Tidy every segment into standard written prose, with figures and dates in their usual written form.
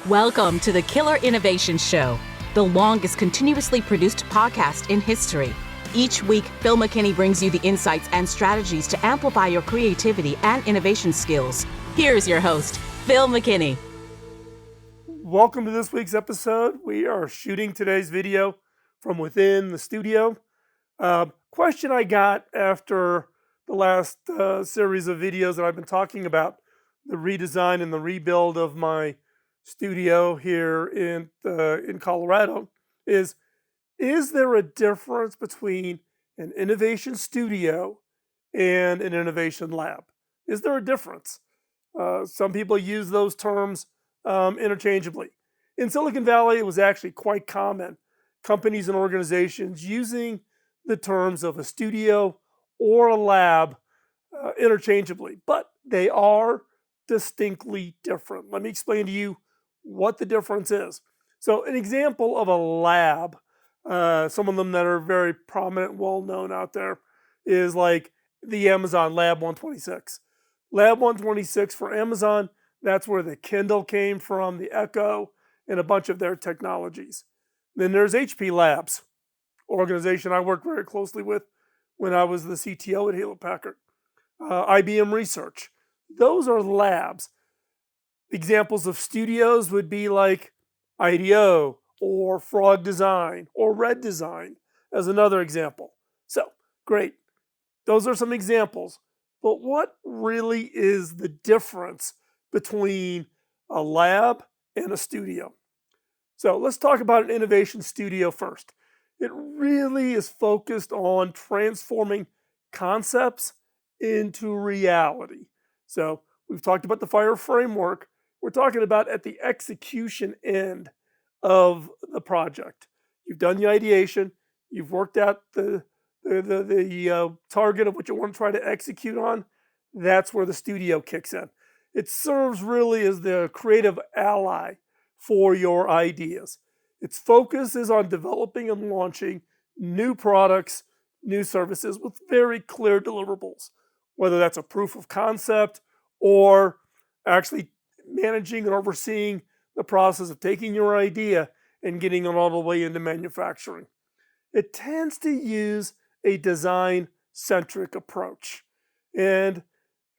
Welcome to the Killer Innovation Show, the longest continuously produced podcast in history. Each week, Phil McKinney brings you the insights and strategies to amplify your creativity and innovation skills. Here's your host, Phil McKinney. Welcome to this week's episode. We are shooting today's video from within the studio. Question I got after the last series of videos that I've been talking about, the redesign and the rebuild of my studio here in Colorado, is there a difference between an innovation studio and an innovation lab? Is there a difference? Some people use those terms interchangeably. In Silicon Valley, it was actually quite common, companies and organizations using the terms of a studio or a lab interchangeably, but they are distinctly different. Let me explain to you what the difference is. So an example of a lab, some of them that are very prominent, well-known out there, is like the Amazon Lab 126. Lab 126 for Amazon, that's where the Kindle came from, the Echo, and a bunch of their technologies. Then there's HP Labs, organization I worked very closely with when I was the CTO at Hewlett Packard. IBM Research. Those are labs. Examples of studios would be like IDEO or Frog Design or Red Design as another example. So, great. Those are some examples. But what really is the difference between a lab and a studio? So let's talk about an innovation studio first. It really is focused on transforming concepts into reality. So we've talked about the FIRE framework. We're talking about at the execution end of the project. You've done the ideation. You've worked out the target of what you want to try to execute on. That's where the studio kicks in. It serves really as the creative ally for your ideas. Its focus is on developing and launching new products, new services with very clear deliverables, whether that's a proof of concept or actually managing and overseeing the process of taking your idea and getting it all the way into manufacturing. It tends to use a design-centric approach. And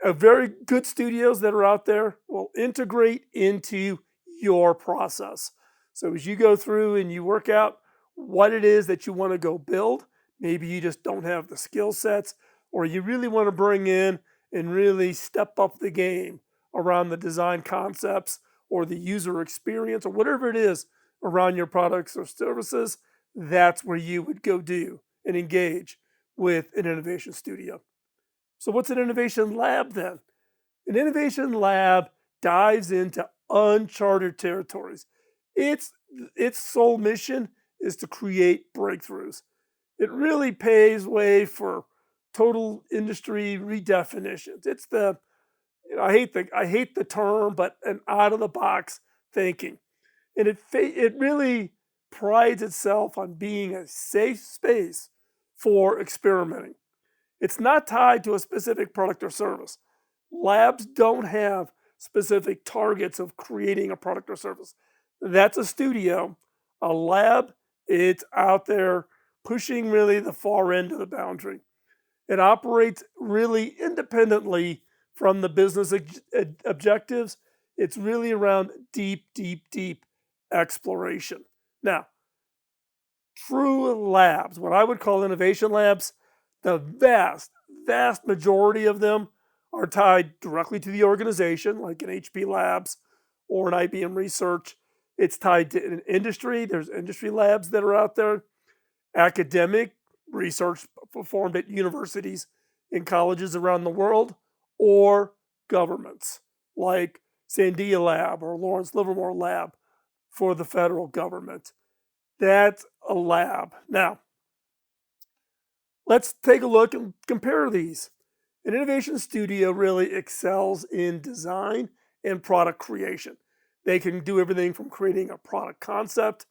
very good studios that are out there will integrate into your process. So as you go through and you work out what it is that you want to go build, maybe you just don't have the skill sets, or you really want to bring in and really step up the game around the design concepts or the user experience or whatever it is around your products or services, that's where you would go do and engage with an innovation studio. So what's an innovation lab then? An innovation lab dives into uncharted territories. Its sole mission is to create breakthroughs. It really paves way for total industry redefinitions. It's the, I hate the term, but an out of the box thinking, and it really prides itself on being a safe space for experimenting. It's not tied to a specific product or service. Labs don't have specific targets of creating a product or service. That's a studio. A lab, it's out there pushing really the far end of the boundary. It operates really independently from the business objectives. It's really around deep exploration. Now, true labs, what I would call innovation labs, the vast majority of them are tied directly to the organization, like an HP Labs or an IBM Research. It's tied to an industry. There's industry labs that are out there. Academic research performed at universities and colleges around the world, or governments, like Sandia Lab or Lawrence Livermore Lab for the federal government. That's a lab. Now, let's take a look and compare these. An innovation studio really excels in design and product creation. They can do everything from creating a product concept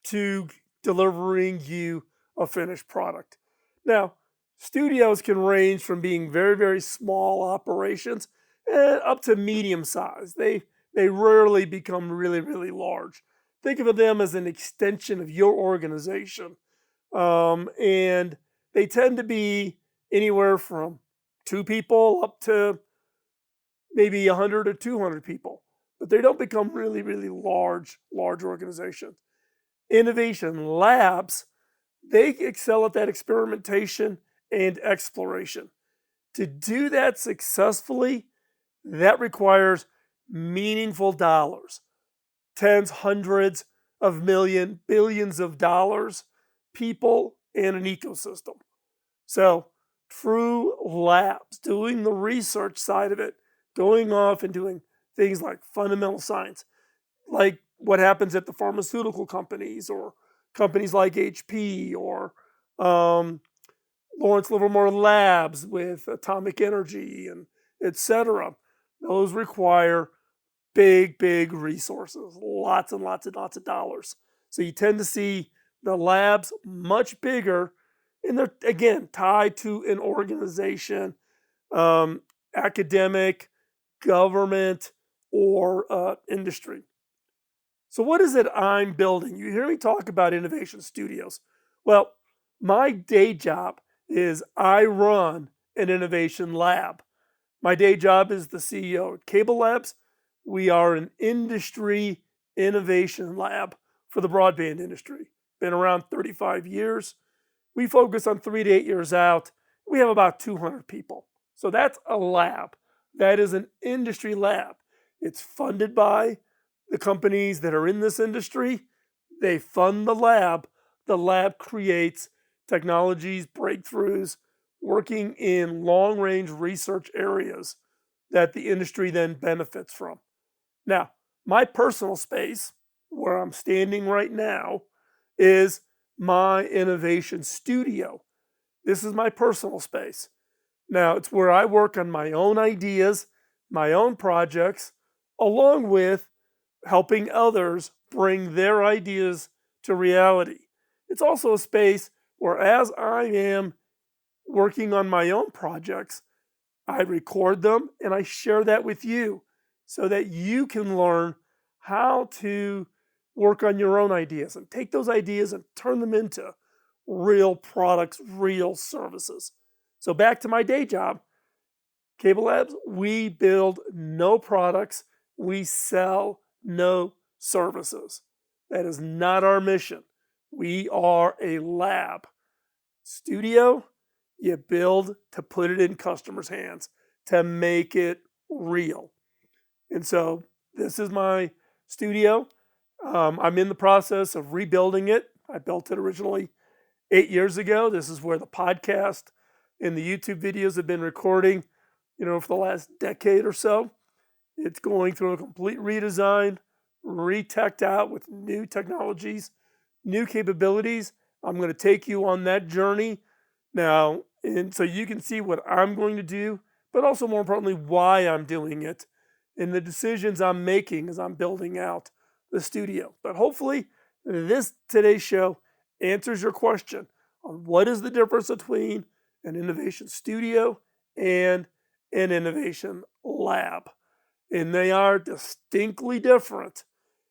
to delivering you a finished product. Now, studios can range from being very small operations up to medium size. They they rarely become really, really large. Think of them as an extension of your organization. And they tend to be anywhere from 2 people up to maybe 100 or 200 people, but they don't become really, really large organizations. Innovation labs, they excel at that experimentation and exploration. To do that successfully, that requires meaningful dollars, tens, hundreds of millions, billions of dollars, people, and an ecosystem. So, true labs, doing the research side of it, going off and doing things like fundamental science, like what happens at the pharmaceutical companies or companies like HP or Lawrence Livermore Labs with atomic energy and etc. Those require big resources, lots and lots of dollars. So you tend to see the labs much bigger, and they're again tied to an organization, academic, government, or industry. So what is it I'm building? You hear me talk about innovation studios. Well, my day job is I run an innovation lab. My day job is the CEO at Cable Labs. We are an industry innovation lab for the broadband industry. Been around 35 years. We focus on 3 to 8 years out. We have about 200 people. So that's a lab. That is an industry lab. It's funded by the companies that are in this industry. They fund the lab. The lab creates technologies, breakthroughs, working in long-range research areas that the industry then benefits from. Now, my personal space, where I'm standing right now, is my innovation studio. This is my personal space. Now, it's where I work on my own ideas, my own projects, along with helping others bring their ideas to reality. It's also a space where, as I am working on my own projects, I record them and I share that with you so that you can learn how to work on your own ideas and take those ideas and turn them into real products, real services. So back to my day job, Cable Labs, we build no products, we sell no services. That is not our mission. We are a lab. Studio, you build to put it in customers' hands, to make it real. And so this is my studio. I'm in the process of rebuilding it. I built it originally 8 years ago. This is where the podcast and the YouTube videos have been recording, for the last decade or so. It's going through a complete redesign, re-teched out with new technologies, new capabilities. I'm going to take you on that journey now, and so you can see what I'm going to do, but also more importantly, why I'm doing it and the decisions I'm making as I'm building out the studio. But hopefully, today's show answers your question on what is the difference between an innovation studio and an innovation lab. And they are distinctly different.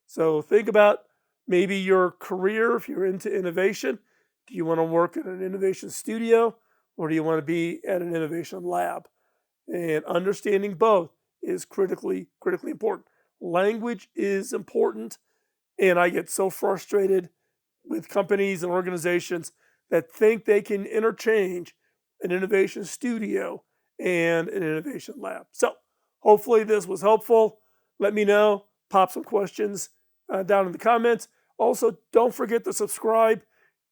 So think about maybe your career if you're into innovation. Do you want to work in an innovation studio or do you want to be at an innovation lab? And understanding both is critically important. Language is important, and I get so frustrated with companies and organizations that think they can interchange an innovation studio and an innovation lab. So hopefully this was helpful. Let me know. Pop some questions down in the comments. Also, don't forget to subscribe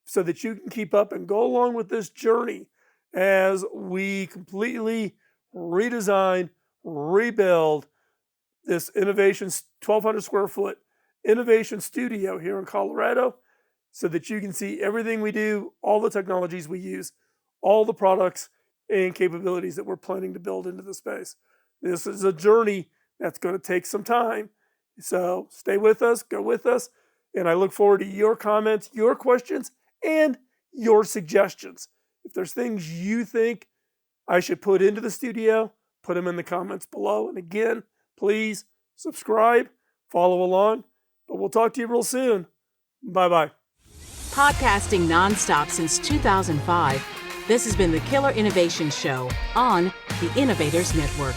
so that you can keep up and go along with this journey as we completely redesign, rebuild this innovation 1,200 square foot innovation studio here in Colorado so that you can see everything we do, all the technologies we use, all the products and capabilities that we're planning to build into the space. This is a journey that's going to take some time. So stay with us, go with us, and I look forward to your comments, your questions, and your suggestions. If there's things you think I should put into the studio, put them in the comments below. And again, please subscribe, follow along, but we'll talk to you real soon. Bye-bye. Podcasting nonstop since 2005, this has been the Killer Innovation Show on the Innovators Network.